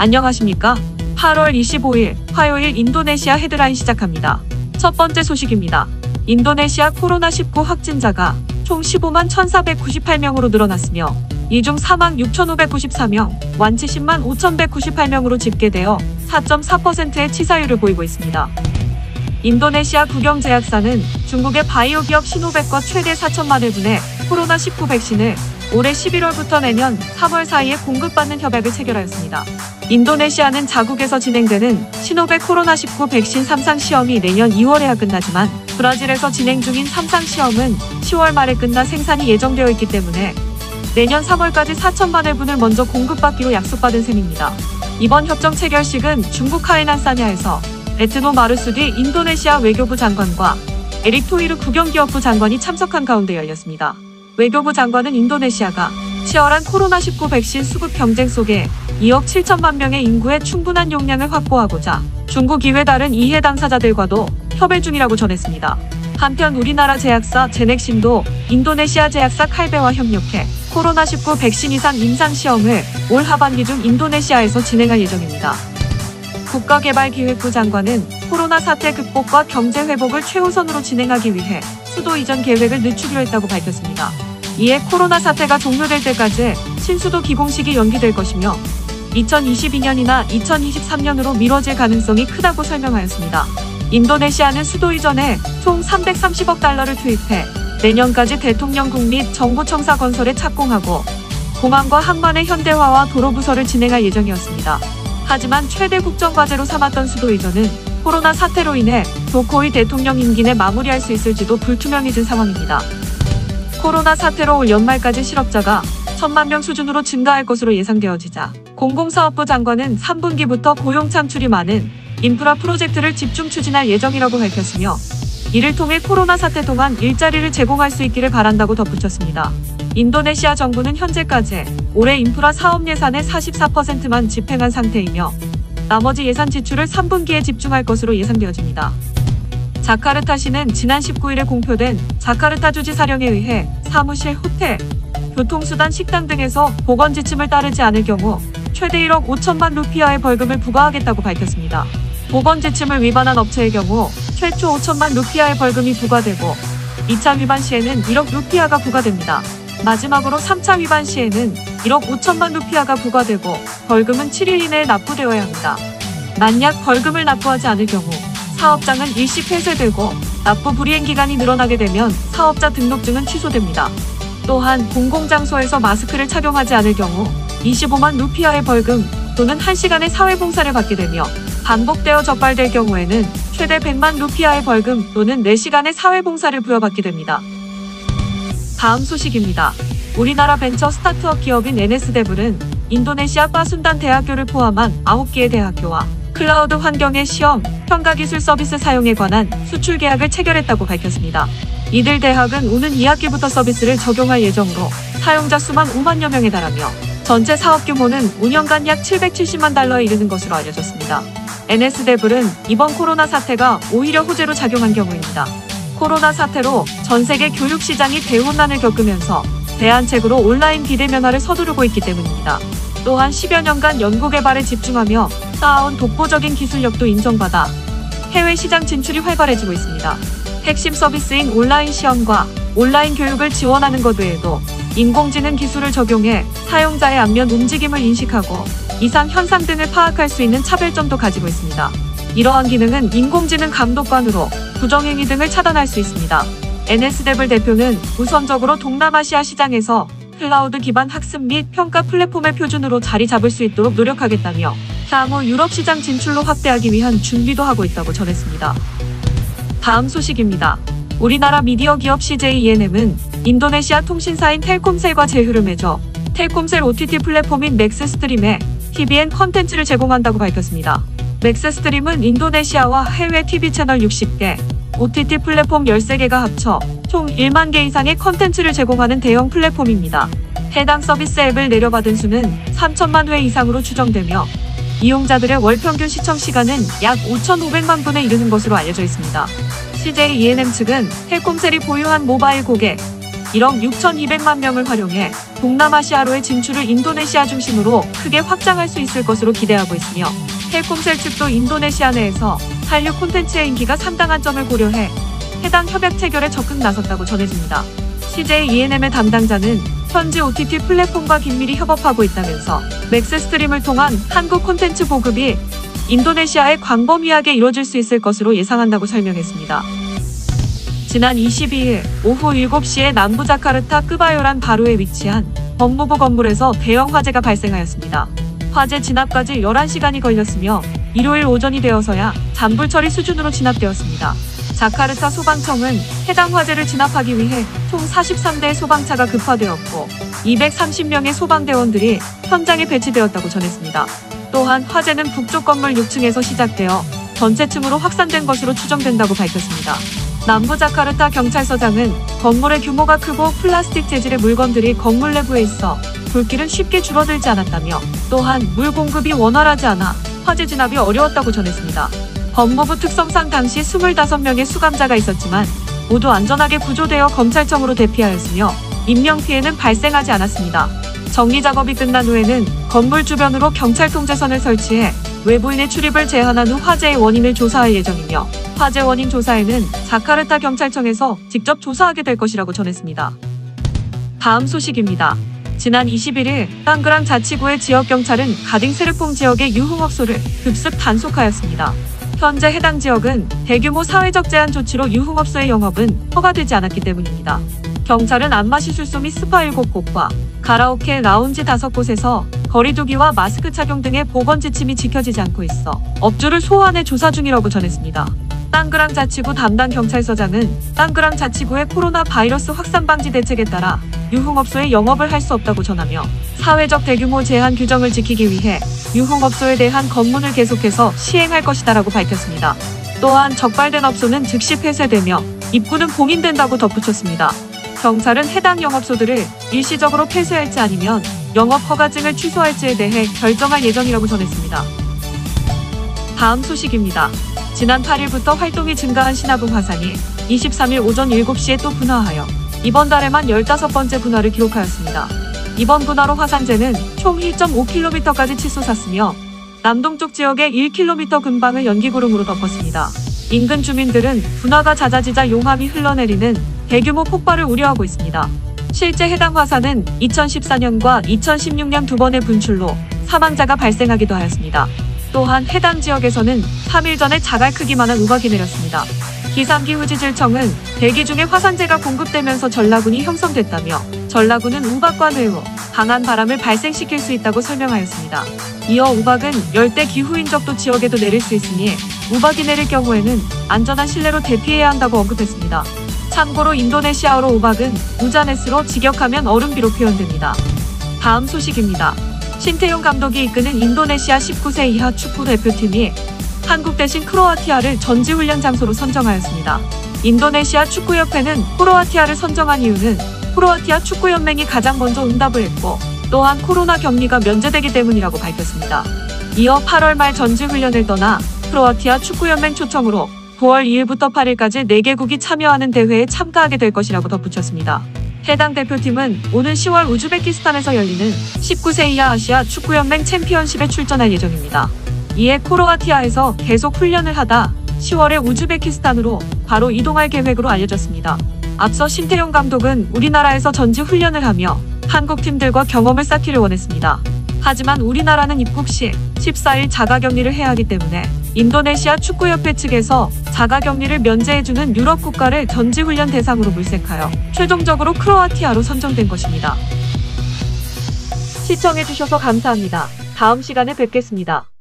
안녕하십니까? 8월 25일 화요일 인도네시아 헤드라인 시작합니다. 첫 번째 소식입니다. 인도네시아 코로나19 확진자가 총 15만 1,498명으로 늘어났으며 이 중 4만 6,594명, 완치 10만 5,198명으로 집계되어 4.4%의 치사율을 보이고 있습니다. 인도네시아 국영제약사는 중국의 바이오 기업 시노백과 최대 4천만 회분의 코로나19 백신을 올해 11월부터 내년 3월 사이에 공급받는 협약을 체결하였습니다. 인도네시아는 자국에서 진행되는 시노백 코로나19 백신 3상 시험이 내년 2월에야 끝나지만 브라질에서 진행 중인 3상 시험은 10월 말에 끝나 생산이 예정되어 있기 때문에 내년 3월까지 4천만 회분을 먼저 공급받기로 약속받은 셈입니다. 이번 협정 체결식은 중국 하이난사냐에서 에트노 마르수디 인도네시아 외교부 장관과 에릭 토이르 국영기업부 장관이 참석한 가운데 열렸습니다. 외교부 장관은 인도네시아가 치열한 코로나19 백신 수급 경쟁 속에 2억 7천만 명의 인구의 충분한 용량을 확보하고자 중국 이외 다른 이해 당사자들과도 협의 중이라고 전했습니다. 한편 우리나라 제약사 제넥심도 인도네시아 제약사 칼베와 협력해 코로나19 백신 이상 임상시험을 올 하반기 중 인도네시아에서 진행할 예정입니다. 국가개발기획부 장관은 코로나 사태 극복과 경제 회복을 최우선으로 진행하기 위해 수도 이전 계획을 늦추기로 했다고 밝혔습니다. 이에 코로나 사태가 종료될 때까지 신수도 기공식이 연기될 것이며 2022년이나 2023년으로 미뤄질 가능성이 크다고 설명하였습니다. 인도네시아는 수도 이전에 총 330억 달러를 투입해 내년까지 대통령궁 및 정부 청사 건설에 착공하고 공항과 항만의 현대화와 도로 부설을 진행할 예정이었습니다. 하지만 최대 국정과제로 삼았던 수도 이전은 코로나 사태로 인해 조코이 대통령 임기 내 마무리할 수 있을지도 불투명해진 상황입니다. 코로나 사태로 올 연말까지 실업자가 1,000만 명 수준으로 증가할 것으로 예상되어지자 공공사업부 장관은 3분기부터 고용 창출이 많은 인프라 프로젝트를 집중 추진할 예정이라고 밝혔으며 이를 통해 코로나 사태 동안 일자리를 제공할 수 있기를 바란다고 덧붙였습니다. 인도네시아 정부는 현재까지 올해 인프라 사업 예산의 44%만 집행한 상태이며 나머지 예산 지출을 3분기에 집중할 것으로 예상되어집니다. 자카르타시는 지난 19일에 공표된 자카르타주지 사령에 의해 사무실, 호텔, 교통수단, 식당 등에서 보건 지침을 따르지 않을 경우 최대 1억 5천만 루피아의 벌금을 부과하겠다고 밝혔습니다. 보건 지침을 위반한 업체의 경우 최초 5천만 루피아의 벌금이 부과되고 2차 위반 시에는 1억 루피아가 부과됩니다. 마지막으로 3차 위반 시에는 1억 5천만 루피아가 부과되고 벌금은 7일 이내에 납부되어야 합니다. 만약 벌금을 납부하지 않을 경우 사업장은 일시 폐쇄되고 납부 불이행 기간이 늘어나게 되면 사업자 등록증은 취소됩니다. 또한 공공장소에서 마스크를 착용하지 않을 경우 25만 루피아의 벌금 또는 1시간의 사회봉사를 받게 되며 반복되어 적발될 경우에는 최대 100만 루피아의 벌금 또는 4시간의 사회봉사를 부여받게 됩니다. 다음 소식입니다. 우리나라 벤처 스타트업 기업인 NS대블은 인도네시아 빠순단 대학교를 포함한 9개의 대학교와 클라우드 환경의 시험, 평가기술 서비스 사용에 관한 수출 계약을 체결했다고 밝혔습니다. 이들 대학은 오는 2학기부터 서비스를 적용할 예정으로 사용자 수만 5만여 명에 달하며 전체 사업 규모는 5년간 약 770만 달러에 이르는 것으로 알려졌습니다. NS대블은 이번 코로나 사태가 오히려 호재로 작용한 경우입니다. 코로나 사태로 전 세계 교육 시장이 대혼란을 겪으면서 대안책으로 온라인 비대면화를 서두르고 있기 때문입니다. 또한 10여 년간 연구개발에 집중하며 쌓아온 독보적인 기술력도 인정받아 해외 시장 진출이 활발해지고 있습니다. 핵심 서비스인 온라인 시험과 온라인 교육을 지원하는 것 외에도 인공지능 기술을 적용해 사용자의 안면 움직임을 인식하고 이상 현상 등을 파악할 수 있는 차별점도 가지고 있습니다. 이러한 기능은 인공지능 감독관으로 부정행위 등을 차단할 수 있습니다. NS대블 대표는 우선적으로 동남아시아 시장에서 클라우드 기반 학습 및 평가 플랫폼의 표준으로 자리 잡을 수 있도록 노력하겠다며 향후 유럽 시장 진출로 확대하기 위한 준비도 하고 있다고 전했습니다. 다음 소식입니다. 우리나라 미디어 기업 CJ ENM은 인도네시아 통신사인 텔콤셀과 제휴를 맺어 텔콤셀 OTT 플랫폼인 맥스스트림에 TVN 컨텐츠를 제공한다고 밝혔습니다. 맥스스트림은 인도네시아와 해외 TV 채널 60개, OTT 플랫폼 13개가 합쳐 총 1만 개 이상의 컨텐츠를 제공하는 대형 플랫폼입니다. 해당 서비스 앱을 내려받은 수는 3천만 회 이상으로 추정되며 이용자들의 월 평균 시청 시간은 약 5,500만 분에 이르는 것으로 알려져 있습니다. CJ ENM 측은 텔콤셀이 보유한 모바일 고객 1억 6,200만 명을 활용해 동남아시아로의 진출을 인도네시아 중심으로 크게 확장할 수 있을 것으로 기대하고 있으며 텔콤셀 측도 인도네시아 내에서 한류 콘텐츠의 인기가 상당한 점을 고려해 해당 협약 체결에 적극 나섰다고 전해집니다. CJ ENM의 담당자는 현지 OTT 플랫폼과 긴밀히 협업하고 있다면서 맥스 스트림을 통한 한국 콘텐츠 보급이 인도네시아에 광범위하게 이뤄질 수 있을 것으로 예상한다고 설명했습니다. 지난 22일 오후 7시에 남부 자카르타 끄바요란 바루에 위치한 법무부 건물에서 대형 화재가 발생하였습니다. 화재 진압까지 11시간이 걸렸으며 일요일 오전이 되어서야 잔불 처리 수준으로 진압되었습니다. 자카르타 소방청은 해당 화재를 진압하기 위해 총 43대의 소방차가 급파되었고 230명의 소방대원들이 현장에 배치되었다고 전했습니다. 또한 화재는 북쪽 건물 6층에서 시작되어 전체 층으로 확산된 것으로 추정된다고 밝혔습니다. 남부 자카르타 경찰서장은 건물의 규모가 크고 플라스틱 재질의 물건들이 건물 내부에 있어 불길은 쉽게 줄어들지 않았다며 또한 물 공급이 원활하지 않아 화재 진압이 어려웠다고 전했습니다. 법무부 특성상 당시 25명의 수감자가 있었지만 모두 안전하게 구조되어 검찰청으로 대피하였으며 인명피해는 발생하지 않았습니다. 정리 작업이 끝난 후에는 건물 주변으로 경찰 통제선을 설치해 외부인의 출입을 제한한 후 화재의 원인을 조사할 예정이며 화재 원인 조사에는 자카르타 경찰청에서 직접 조사하게 될 것이라고 전했습니다. 다음 소식입니다. 지난 21일 땅그랑 자치구의 지역경찰은 가딩 세르퐁 지역의 유흥업소를 급습 단속하였습니다. 현재 해당 지역은 대규모 사회적 제한 조치로 유흥업소의 영업은 허가되지 않았기 때문입니다. 경찰은 안마시술소 및 스파 7곳과 가라오케, 라운지 5곳에서 거리두기와 마스크 착용 등의 보건 지침이 지켜지지 않고 있어 업주를 소환해 조사 중이라고 전했습니다. 땅그랑 자치구 담당 경찰서장은 땅그랑 자치구의 코로나 바이러스 확산 방지 대책에 따라 유흥업소의 영업을 할 수 없다고 전하며 사회적 대규모 제한 규정을 지키기 위해 유흥업소에 대한 검문을 계속해서 시행할 것이다라고 밝혔습니다. 또한 적발된 업소는 즉시 폐쇄되며 입구는 봉인된다고 덧붙였습니다. 경찰은 해당 영업소들을 일시적으로 폐쇄할지 아니면 영업 허가증을 취소할지에 대해 결정할 예정이라고 전했습니다. 다음 소식입니다. 지난 8일부터 활동이 증가한 시나브 화산이 23일 오전 7시에 또 분화하여 이번 달에만 15번째 분화를 기록하였습니다. 이번 분화로 화산재는 총 1.5km까지 치솟았으며 남동쪽 지역의 1km 근방을 연기구름으로 덮었습니다. 인근 주민들은 분화가 잦아지자 용암이 흘러내리는 대규모 폭발을 우려하고 있습니다. 실제 해당 화산은 2014년과 2016년 두 번의 분출로 사망자가 발생하기도 하였습니다. 또한 해당 지역에서는 3일 전에 자갈 크기만한 우박이 내렸습니다. 기상기후지질청은 대기 중에 화산재가 공급되면서 전라군이 형성됐다며 전라군은 우박과 뇌우, 강한 바람을 발생시킬 수 있다고 설명하였습니다. 이어 우박은 열대 기후인접도 지역에도 내릴 수 있으니 우박이 내릴 경우에는 안전한 실내로 대피해야 한다고 언급했습니다. 참고로 인도네시아어로 우박은 우자네스로 직역하면 얼음비로 표현됩니다. 다음 소식입니다. 신태용 감독이 이끄는 인도네시아 19세 이하 축구 대표팀이 한국 대신 크로아티아를 전지훈련 장소로 선정하였습니다. 인도네시아 축구협회는 크로아티아를 선정한 이유는 크로아티아 축구연맹이 가장 먼저 응답을 했고 또한 코로나 격리가 면제되기 때문이라고 밝혔습니다. 이어 8월 말 전지훈련을 떠나 크로아티아 축구연맹 초청으로 9월 2일부터 8일까지 4개국이 참여하는 대회에 참가하게 될 것이라고 덧붙였습니다. 해당 대표팀은 오는 10월 우즈베키스탄에서 열리는 19세 이하 아시아 축구연맹 챔피언십에 출전할 예정입니다. 이에 크로아티아에서 계속 훈련을 하다 10월에 우즈베키스탄으로 바로 이동할 계획으로 알려졌습니다. 앞서 신태용 감독은 우리나라에서 전지 훈련을 하며 한국 팀들과 경험을 쌓기를 원했습니다. 하지만 우리나라는 입국 시 14일 자가격리를 해야 하기 때문에 인도네시아 축구협회 측에서 자가격리를 면제해주는 유럽 국가를 전지훈련 대상으로 물색하여 최종적으로 크로아티아로 선정된 것입니다. 시청해주셔서 감사합니다. 다음 시간에 뵙겠습니다.